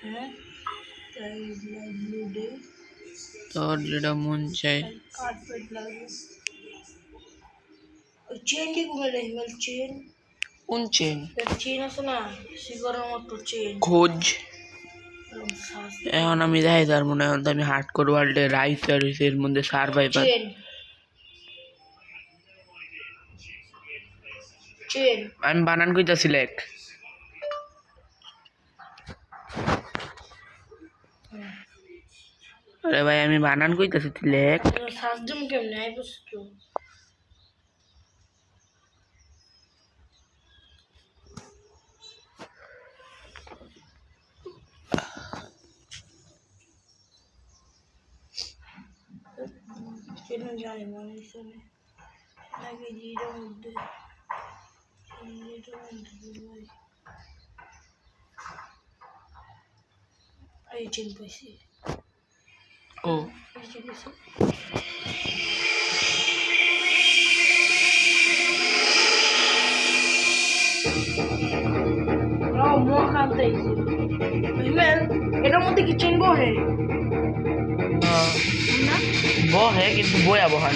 হ্যাঁ blue day তোর যেটা মন চাই কার্পেট লাগবে ওই চেনটি কোনে রেখে চেন কোন চেন চেন আছে না সিগারের মতো চেন খোঁজ এখন আমি দেখাই তার মনে হয় আমি হার্ড কোর ওয়ার্ল্ডে রাইসের মধ্যে সার্ভাইভার চেন আমি বানান কইতাছি লেখ আরে ভাই আমি বানান কইতাছি তুই লেখ সাজদম কেমনে আই বুঝতো কেন জানি মনে হচ্ছে নাকি জিরোর মধ্যে এই চেন পাইছি ও এটার মধ্যে কি চেন বহে বহে কিন্তু বয়া বহান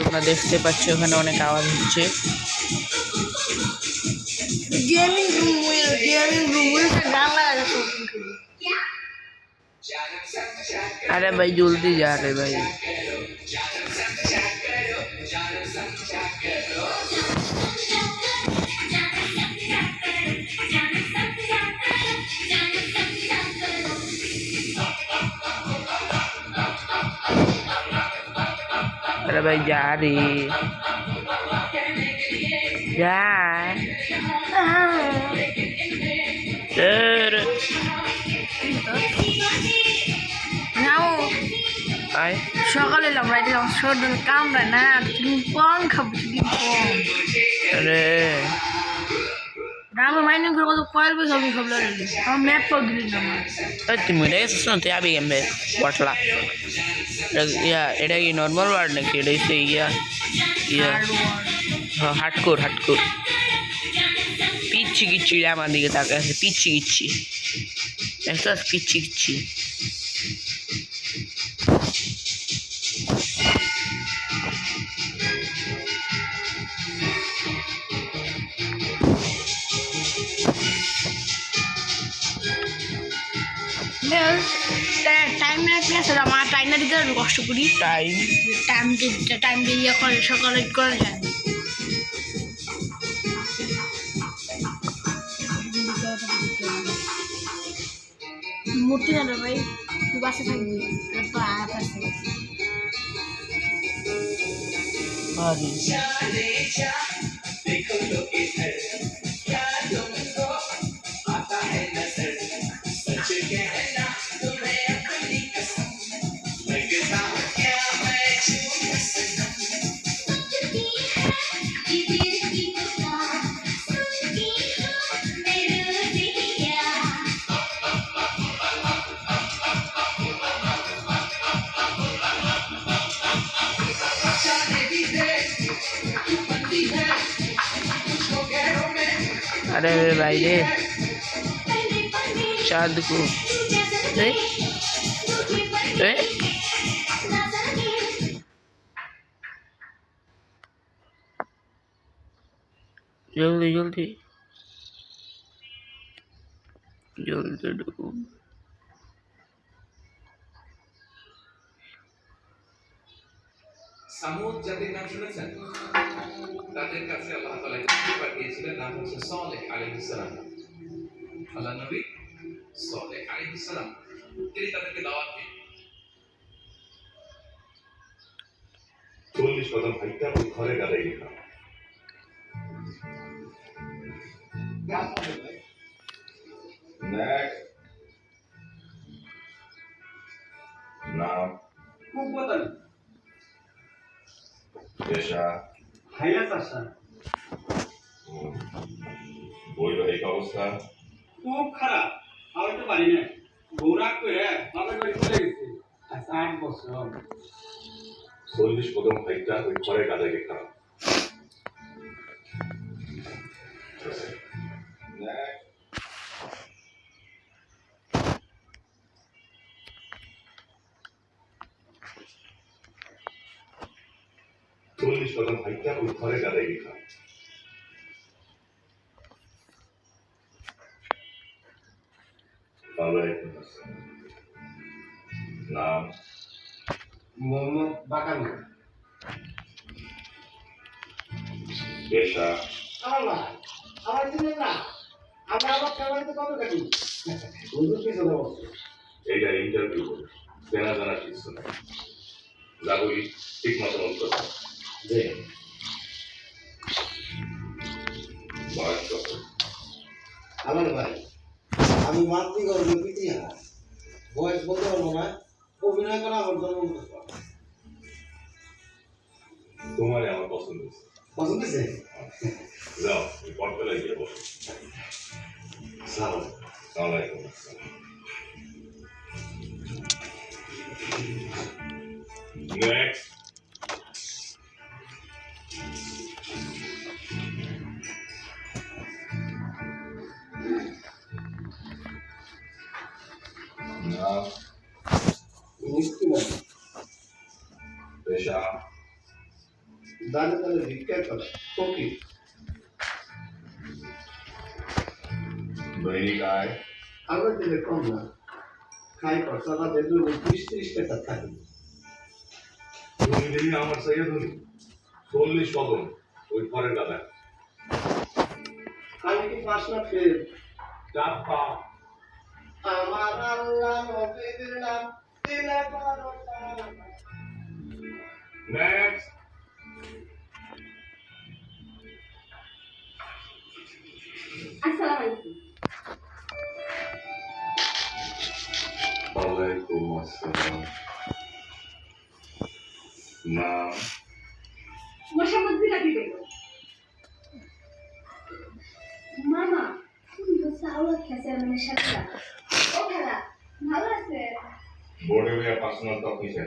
তোমরা দেখতে পাচ্ছ ওখানে অনেক আওয়াজ হচ্ছে गेमिंग रूम में गान लगा था अरे भाई जल्दी जा रहे भाई अरे भाई जा रही जा Ay. সকালে এলাম রাইতে এলাম শরীর কামড়ায় না তুমি কম খাবো তুমি কম अरे রামে মাইনে করে কত কয়েল পয়সা আমি খাবো আমার ম্যাপ পাও দিলি না तुम मुझे सुन तो अभी गेम में बटला या এটা কি নরমাল ওয়ার্ড নাকি এটা হচ্ছে ইয়া হার্ডকোর পিচ্ছি কিচ্ছি আমার দিকে তাকায় আছে পিচ্ছি কিচ্ছি একটা পিচ্ছি কিচ্ছি টাইম রাখলে আছে আমার টাইম না দিতে আমি কষ্ট করি টাইম দিয়ে করে সকালে করে যায় মূর্তি না ভাই তুই বাসে থাকবি আপ আছে अरे मेरे भाई रे चांद को জলদি জলদি জলদি ঢুকো। সামুদ জাতির নাম শুনেছেন? তাদের কাছে আল্লাহ তাআলা চিঠি পাঠিয়েছিলেন, নাম হচ্ছে সালেহ আলাইহিস সালাম। আল্লাহ নবী সালেহ আলাইহিস সালাম তিনি তাদেরকে দাওয়াত দিলেন। 40 কদম হাইটা ওই ঘরে গাদাই রেখা। Next. নাম কুপতালি পেশা হাইলা চাষা বৈবাহিক অবস্থা খুব খারাপ। আমি তো পারি না, গৌরাগ করে বাবার বাড়ি চলে গেছে আজ 8 বছর। 40 কদম হাইটা ওই ঘরে গাদাই রেখা। Next. চল্লিশ কদম হাইটা ওই ঘরে গাদাই রেখা। ওয়ালাইকুম আসসালাম। নাম মোহাম্মদ বাকানি। পেশা আমার দিনে না, আমরা আবার কামাইতে কত কাটি হুজুর পিছনে বসে। এটা ইন্টারভিউ করে চেনা জানা কিছু নাই, যা বলি ঠিক মতো উত্তর দাও। যে বয়স কত? আমার ভাই, আমি মাতৃগর্ভে পিতৃহারা, বয়স বলতে পারবো না, অভিনয় করা আমার জন্ম। তোমার আমার পছন্দ হয়েছে। পছন্দ হয়েছে? যাও ওই পটতলায় গিয়ে বসো। সালাম। ওয়ালাইকুম আসসালাম। নেক্সট। নাম মিষ্টি মন পেশা দানে দানে ভিক্ষা করে ফকির। দৈনিক আয় আমরা দিলে কম না, খাই খরচা বাদে 20-30 টাকা থাকে। তুমি দেখি আমার সাইয়া ধরি 40 কদম ওই ঘরের গাদা। আমি কি 5 লাখ ফের চাপা আমার আল্লাহ নবীর নাম দিলে বড় নেক্সট। আসসালামু আলাইকুম। ওয়ালাইকুম আসসালাম। নাম মোসাম্মদ বিলাতি বেগম। মামা তুমি তো সাউলা খেছে মানে সাথে ও খালা ভালো আছে? বোর্ডে মেয়ে পার্সোনাল টক নিছে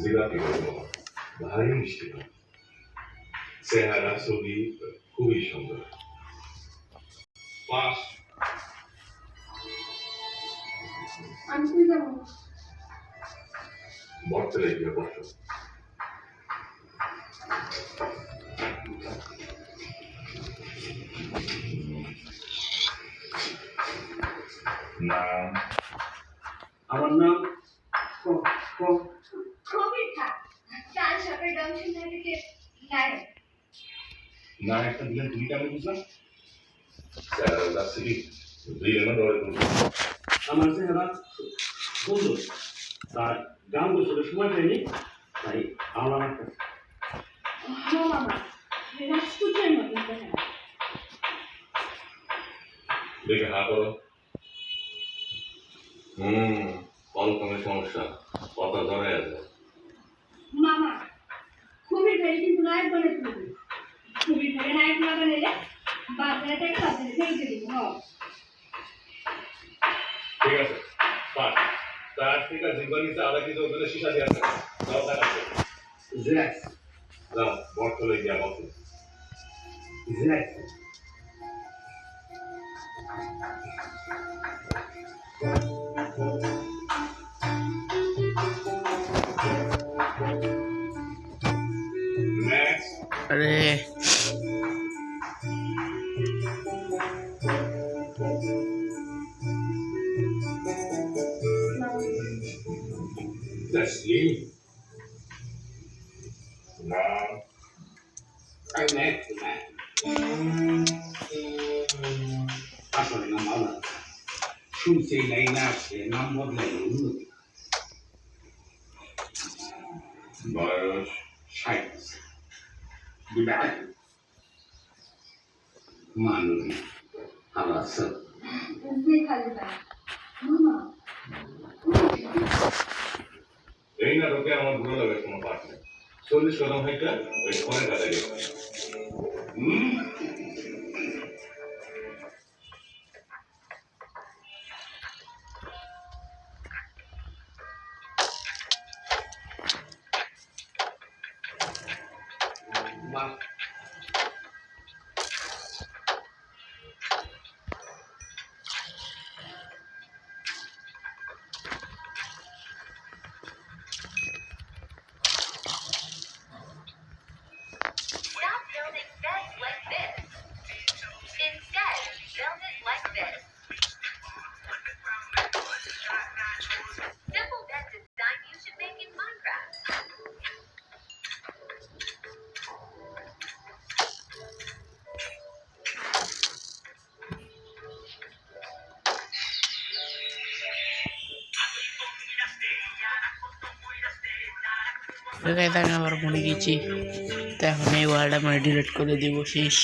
জিলাপি বলবো, ভারী মিষ্টি না, চেহারা ছবি খুবই সুন্দর। পাস। আমি কই যাবো? বটতলায় গিয়ে বসো। নাম আমার নাম কবির খা চাল সরকারি ডাউনশন থেকে নাইন। না একটা দিলেন তুমি কেমন বুঝলাম? চেহারা যাচ্ছে কি দিলে না দৌড়ে তুমি। আমার চেহারা সুন্দর, তার গান বছরের সময় পাইনি, তাই আমার কাছে মামা রাজপুতের মতো চেহারা। দেখে হা করো। কলকমের সমস্যা, কথা ধরে আছে। মামা কবির ভাই কিন্তু নায়ক বানাতে হবে। কবির ভাই নায়ক না বানাইলে বাজারে টাকা বাজারে ফেরত দিব। ঠিক আছে পাঠ তার থেকে জীবনীতে আলাদা কিছু ওখানে শিশা দিয়ে আছে, যাও দেখাচ্ছে। জ্যাক্স যাও বটতলে গিয়া বসো। জ্যাক্স নেক্সট। আরে Taslim. Na. আসলে নাম আলাদা শুনছে এই লাইনে আসছে নাম বদলাই উন্নতি বয়স 60 বিবাহ মানবী আলাস বুঝতে খালিদা মামা এই নাটকে আমার ভালো লাগে কোনো পাঠ নেই 40 কদম হাইটা ওই ঘরে কাটা গেছে বাহ Stop building beds like this. Instead, build it like this. Simple bed design you should make in Minecraft. তাই আবার মনে গেছি তো এখন এই ওয়ার্ড আমরা ডিলিট করে দিব শেষ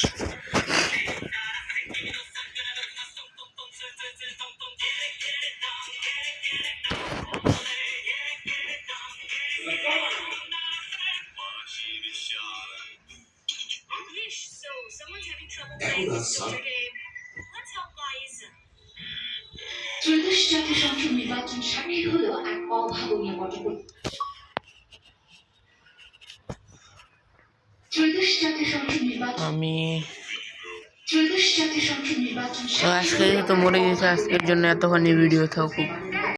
So, someone's having trouble playing this Soldier game. Let's help guys. ত্রয়োদশ জাতীয় সংসদ নির্বাচন সামনে হলো এক অভাবনীয় পটভূমি ত্রয়োদশ জাতীয় সংসদ নির্বাচন আমি ত্রয়োদশ জাতীয় সংসদ নির্বাচন তো আজকে তো মরে গেছে আজকের জন্য এতখানি ভিডিও থাকুক